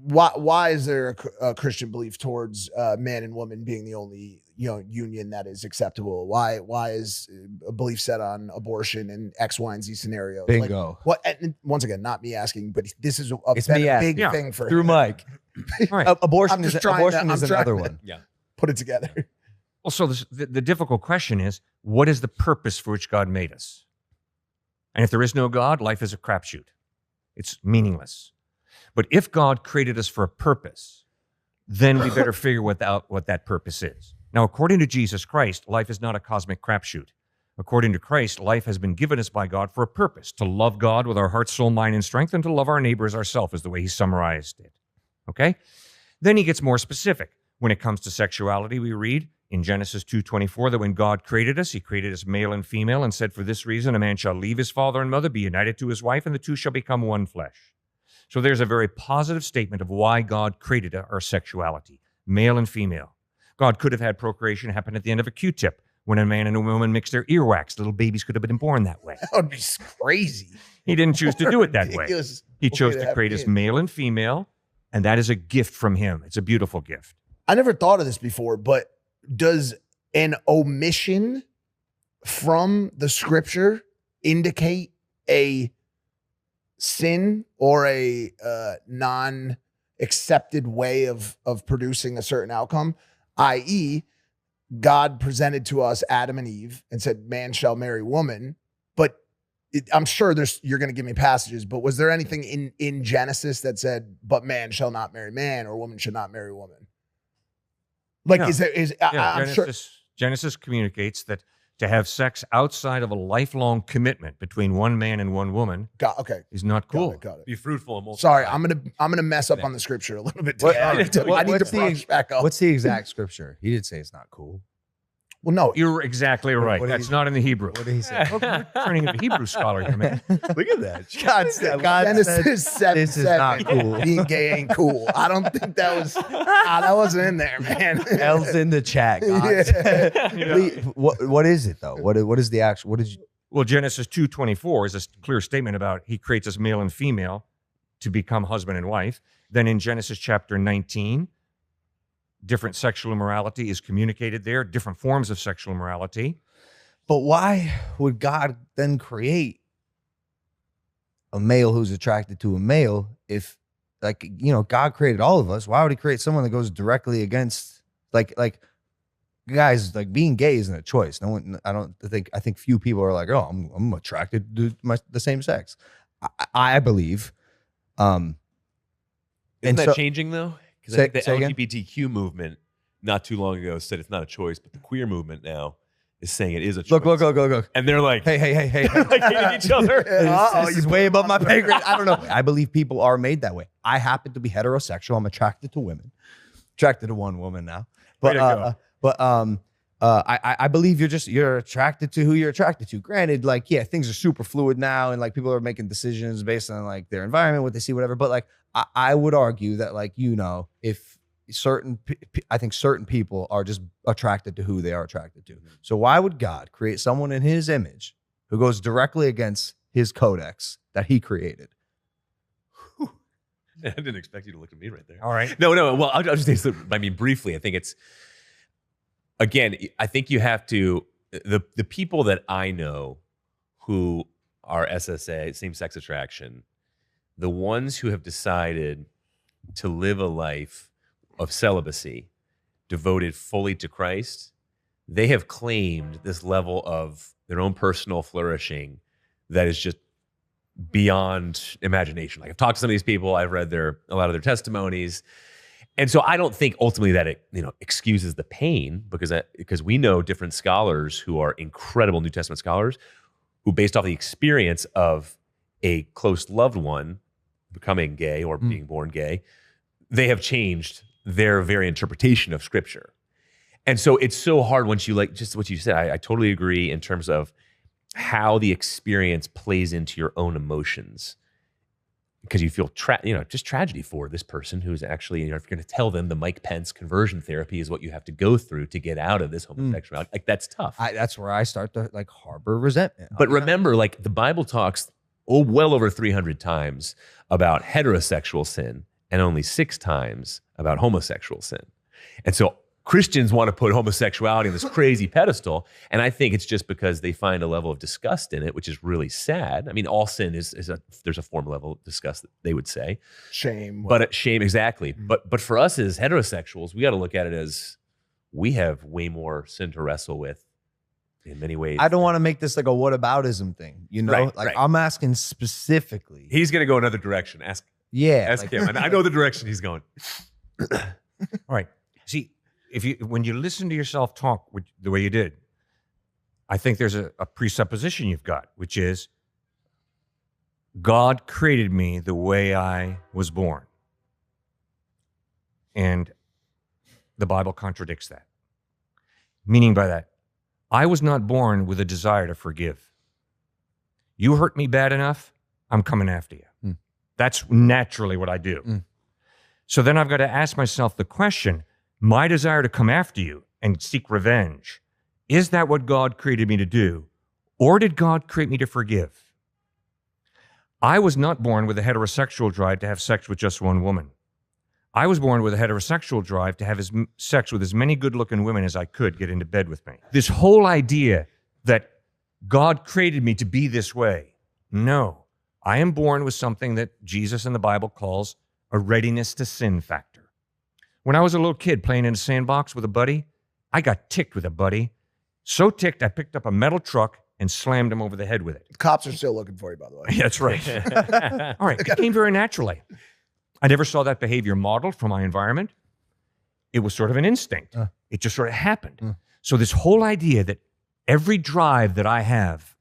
why is there a Christian belief towards man and woman being the only union that is acceptable? Why is a belief set on abortion and X, Y, and Z scenarios? Bingo. Like, what? And once again, not me asking, but this is a big thing for through him. Mike. Right. Abortion is another one. Yeah. Put it together. Well, so the difficult question is, what is the purpose for which God made us? And if there is no God, life is a crapshoot. It's meaningless. But if God created us for a purpose, then we better figure what that purpose is. Now, according to Jesus Christ, life is not a cosmic crapshoot. According to Christ, life has been given us by God for a purpose, to love God with our heart, soul, mind, and strength, and to love our neighbor as ourselves, is the way he summarized it. Okay? Then he gets more specific. When it comes to sexuality, we read in Genesis 2:24 that when God created us, he created us male and female and said, for this reason, a man shall leave his father and mother, be united to his wife, and the two shall become one flesh. So there's a very positive statement of why God created our sexuality, male and female. God could have had procreation happen at the end of a Q-tip. When a man and a woman mix their earwax, little babies could have been born that way. That would be crazy. He didn't choose to do it that way. He chose to create us male and female, and that is a gift from him. It's a beautiful gift. I never thought of this before, but does an omission from the scripture indicate a sin or a non-accepted way of producing a certain outcome? I.e., God presented to us Adam and Eve and said, man shall marry woman. But I'm sure you're going to give me passages, but was there anything in Genesis that said, but man shall not marry man or woman should not marry woman? Like, no. Genesis communicates that to have sex outside of a lifelong commitment between one man and one woman is not cool. Got it. Be fruitful and multiply. Sorry, I'm gonna mess up on the scripture a little bit. I need to brush back up. What's the exact scripture? He did say it's not cool. Well, no. You're exactly right. That's not in the Hebrew. What did he say? We're turning into Hebrew scholar here, man. Look at that. God Genesis 7, this is not cool. Being gay ain't cool. I don't think that wasn't in there, man. L's in the chat. Yeah. What is it though? What is the actual? What did you? Well, Genesis 2:24 is a clear statement about he creates us male and female to become husband and wife. Then in Genesis chapter 19, different sexual immorality is communicated there, different forms of sexual immorality. But why would God then create a male who's attracted to a male if, God created all of us? Why would he create someone that goes directly against, guys, being gay isn't a choice. I think few people are like, oh, I'm attracted to the same sex. I believe. Isn't that changing though? Because I think the LGBTQ movement not too long ago said it's not a choice, but the queer movement now is saying it is a choice. Look. And they're like, hey. like hating each other. This is way above my pay grade. I don't know. I believe people are made that way. I happen to be heterosexual. I'm attracted to women. Attracted to one woman now. I believe you're attracted to who you're attracted to. Granted, things are super fluid now, and people are making decisions based on their environment, what they see, whatever. But I would argue that if I think certain people are just attracted to who they are attracted to. So why would God create someone in his image who goes directly against his codex that he created? I didn't expect you to look at me right there. All right. No. Well, I'll just say, briefly, I think it's, again, I think you have to, the people that I know who are SSA, same-sex attraction, the ones who have decided to live a life of celibacy, devoted fully to Christ, they have claimed this level of their own personal flourishing that is just beyond imagination. I've talked to some of these people, I've read a lot of their testimonies. And so I don't think ultimately that it excuses the pain, because we know different scholars who are incredible New Testament scholars who, based off the experience of a close loved one becoming gay or being born gay, they have changed their very interpretation of Scripture. And so it's so hard once you just what you said. I totally agree in terms of how the experience plays into your own emotions. Because you feel just tragedy for this person who's actually, if you're going to tell them the Mike Pence conversion therapy is what you have to go through to get out of this homosexuality, that's tough. That's where I start to harbor resentment. But remember, the Bible talks well over 300 times about heterosexual sin and only 6 times about homosexual sin. And so Christians want to put homosexuality on this crazy pedestal, and I think it's just because they find a level of disgust in it, which is really sad. I mean, all sin there's a form level of disgust that they would say. Shame. But shame, exactly. But for us as heterosexuals, we got to look at it as we have way more sin to wrestle with in many ways. I don't want to make this like a whataboutism thing, you know? Right, like right. I'm asking specifically. He's going to go another direction. Ask like, him. And I know the direction he's going. All right. See, when you listen to yourself talk the way you did, I think there's a presupposition you've got, which is God created me the way I was born. And the Bible contradicts that. Meaning by that, I was not born with a desire to forgive. You hurt me bad enough, I'm coming after you. That's naturally what I do. So then I've got to ask myself the question, my desire to come after you and seek revenge, is that what God created me to do? Or did God create me to forgive? I was not born with a heterosexual drive to have sex with just one woman. I was born with a heterosexual drive to have sex with as many good-looking women as I could get into bed with me. This whole idea that God created me to be this way, no. I am born with something that Jesus in the Bible calls a readiness to sin factor. When I was a little kid playing in a sandbox with a buddy, I got ticked with a buddy. So ticked, I picked up a metal truck and slammed him over the head with it. Cops are still looking for you, by the way. Yeah, that's right. All right, it came very naturally. I never saw that behavior modeled from my environment. It was sort of an instinct. It just sort of happened. So this whole idea that every drive that I have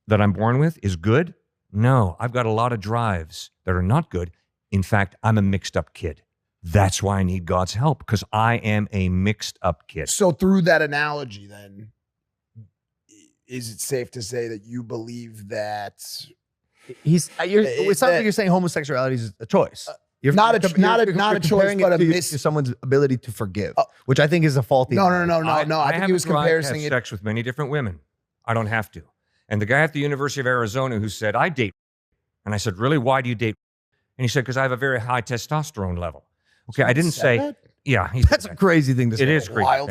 that I'm born with is good, no, I've got a lot of drives that are not good. In fact, I'm a mixed up kid. That's why I need God's help, because I am a mixed up kid. So through that analogy, then, is it safe to say that you believe that It's not like you're saying homosexuality is a choice. Not a choice, comparing but to someone's ability to forgive, which I think is a faulty. No. I think he was comparing it. Sex with many different women. I don't have to. And the guy at the University of Arizona who said, I date. And I said, really? Why do you date? And he said, because I have a very high testosterone level. Okay, I didn't say, that? Yeah. That's a crazy thing to say. It is crazy. Wild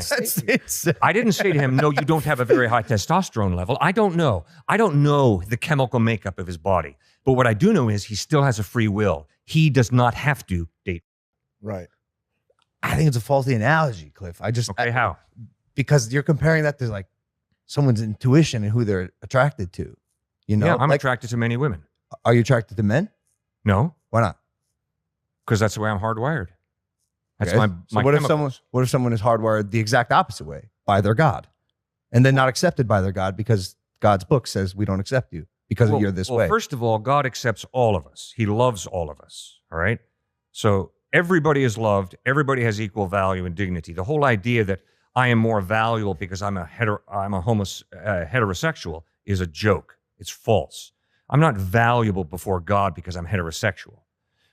I didn't say to him, no, you don't have a very high testosterone level. I don't know. I don't know the chemical makeup of his body. But what I do know is he still has a free will. He does not have to date. Right. I think it's a faulty analogy, Cliff. How? Because you're comparing that to like someone's intuition and who they're attracted to. You know, Yeah, I'm attracted to many women. Are you attracted to men? No, Why not? because that's the way I'm hardwired. That's Okay. my what chemicals. if someone is hardwired the exact opposite way by their God, and then not accepted by their God because God's book says we don't accept you because you're this way? First of all, God accepts all of us. He loves all of us. All right. So everybody is loved. Everybody has equal value and dignity. The whole idea that I am more valuable because I'm a heterosexual is a joke. It's false. I'm not valuable before God because I'm heterosexual.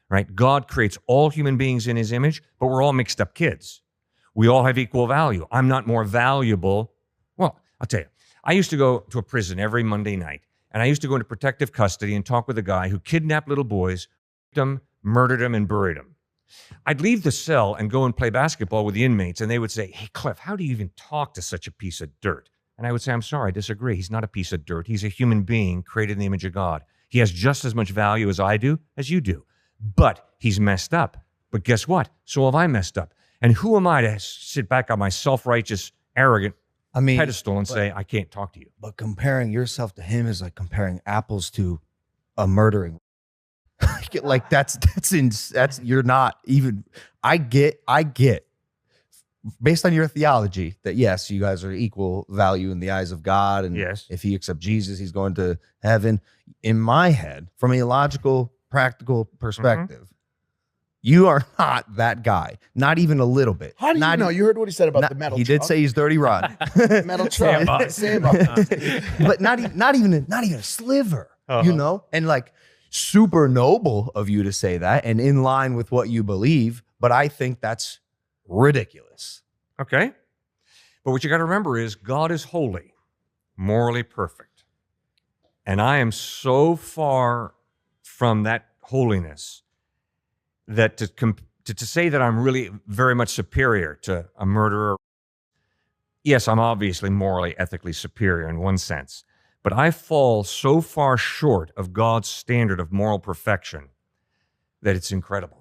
Right? God creates all human beings in his image, but we're all mixed up kids. We all have equal value. I'm not more valuable. Well, I'll tell you, I used to go to a prison every Monday night, and I used to go into protective custody and talk with a guy who kidnapped little boys, raped them, murdered them, and buried them. I'd leave the cell and go and play basketball with the inmates, and they would say, hey, Cliff, how do you even talk to such a piece of dirt? And I would say, I'm sorry, I disagree. He's not a piece of dirt. He's a human being created in the image of God. He has just as much value as I do, as you do. But he's messed up. But guess what? So have I messed up. And who am I to sit back on my self-righteous, arrogant pedestal and say, I can't talk to you? But comparing yourself to him is like comparing apples to a murdering. Like that's you're not even. I get based on your theology that yes, you guys are equal value in the eyes of God, and yes, if he accepts Jesus, he's going to heaven. In my head, from a logical, practical perspective, you are not that guy, not even a little bit. How do you know? You heard what he said about the metal He truck. did say he's dirty rod. Metal truck. But not even a sliver, you know? And like super noble of you to say that and in line with what you believe, but I think that's ridiculous. Okay. But what you got to remember is God is holy, morally perfect. And I am so far from that holiness that to say that I'm really very much superior to a murderer, yes, I'm obviously morally, ethically superior in one sense, but I fall so far short of God's standard of moral perfection that it's incredible.